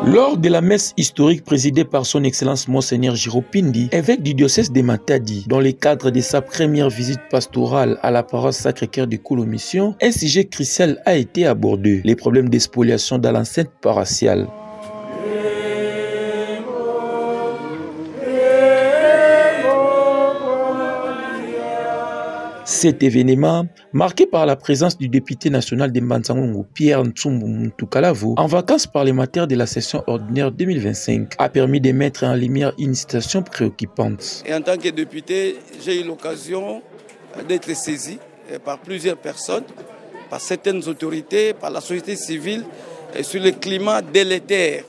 Lors de la messe historique présidée par son Excellence Monseigneur Giropindi, évêque du diocèse de Matadi, dans le cadre de sa première visite pastorale à la paroisse Sacré-Cœur de Koulo-Mission, un sujet crucial a été abordé, les problèmes de spoliation dans l'enceinte paroissiale. Cet événement, marqué par la présence du député national de Mbanzangongo, Pierre Ntsumbu Mtukalavo, en vacances parlementaires de la session ordinaire 2025, a permis de mettre en lumière une situation préoccupante. Et en tant que député, j'ai eu l'occasion d'être saisi par plusieurs personnes, par certaines autorités, par la société civile, sur le climat délétère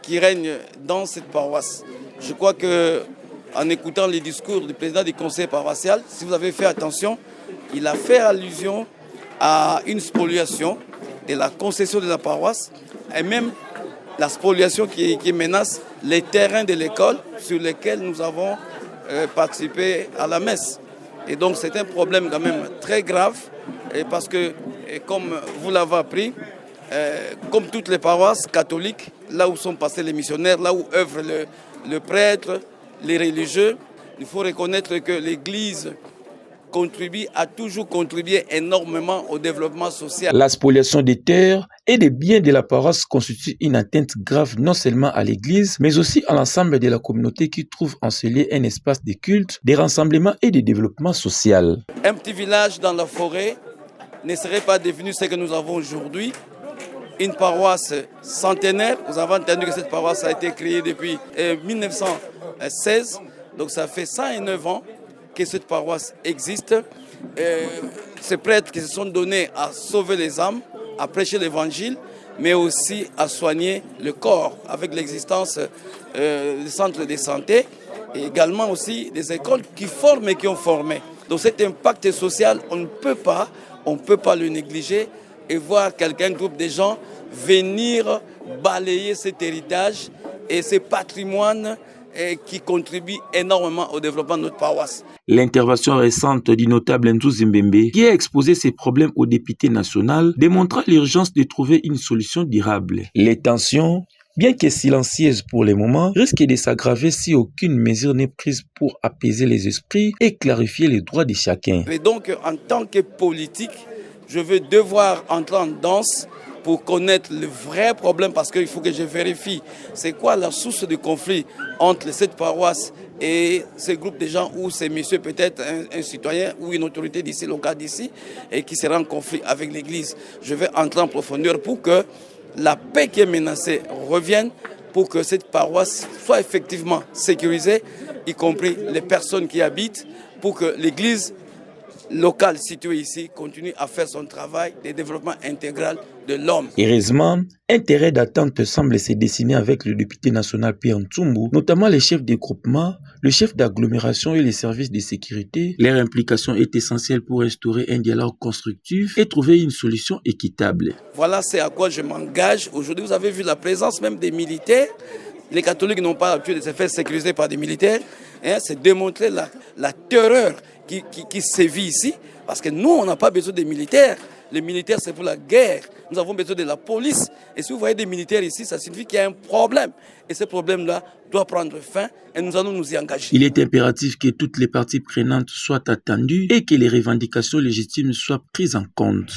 qui règne dans cette paroisse. Je crois que en écoutant les discours du président du conseil paroissial, si vous avez fait attention, il a fait allusion à une spoliation de la concession de la paroisse et même la spoliation qui menace les terrains de l'école sur lesquels nous avons participé à la messe. Et donc c'est un problème quand même très grave parce que, comme vous l'avez appris, comme toutes les paroisses catholiques, là où sont passés les missionnaires, là où œuvre le prêtre, les religieux, il faut reconnaître que l'Église a toujours contribué énormément au développement social. La spoliation des terres et des biens de la paroisse constitue une atteinte grave non seulement à l'Église, mais aussi à l'ensemble de la communauté qui trouve en ce lieu un espace de culte, de rassemblement et de développement social. Un petit village dans la forêt ne serait pas devenu ce que nous avons aujourd'hui. Une paroisse centenaire, vous avez entendu que cette paroisse a été créée depuis 1916, donc ça fait 109 ans que cette paroisse existe. Ces prêtres qui se sont donnés à sauver les âmes, à prêcher l'évangile, mais aussi à soigner le corps avec l'existence des centres de santé et également aussi des écoles qui forment et qui ont formé. Donc cet impact social, on ne peut pas le négliger et voir un groupe de gens venir balayer cet héritage et ce patrimoine qui contribue énormément au développement de notre paroisse. L'intervention récente du notable Ndou Zimbembe, qui a exposé ses problèmes au député national, démontra l'urgence de trouver une solution durable. Les tensions, bien que silencieuses pour le moment, risquent de s'aggraver si aucune mesure n'est prise pour apaiser les esprits et clarifier les droits de chacun. Et donc, en tant que politique, je vais devoir entrer en danse pour connaître le vrai problème parce qu'il faut que je vérifie c'est quoi la source de conflit entre cette paroisse et ces groupes de gens ou ces messieurs, peut-être un citoyen ou une autorité d'ici, locale d'ici, et qui sera en conflit avec l'Église. Je vais entrer en profondeur pour que la paix qui est menacée revienne, pour que cette paroisse soit effectivement sécurisée, y compris les personnes qui y habitent, pour que l'Église locale située ici continue à faire son travail de développement intégral de l'homme. Heureusement, un terrain d'attente semble se dessiner avec le député national Pierre Ntsumbu, notamment les chefs de groupement, le chef d'agglomération et les services de sécurité. Leur implication est essentielle pour restaurer un dialogue constructif et trouver une solution équitable. Voilà, c'est à quoi je m'engage. Aujourd'hui, vous avez vu la présence même des militaires. Les catholiques n'ont pas l'habitude de se faire sécuriser par des militaires. C'est démontrer la terreur qui sévit ici. Parce que nous, on n'a pas besoin des militaires. Les militaires, c'est pour la guerre. Nous avons besoin de la police. Et si vous voyez des militaires ici, ça signifie qu'il y a un problème. Et ce problème-là doit prendre fin et nous allons nous y engager. Il est impératif que toutes les parties prenantes soient attendues et que les revendications légitimes soient prises en compte.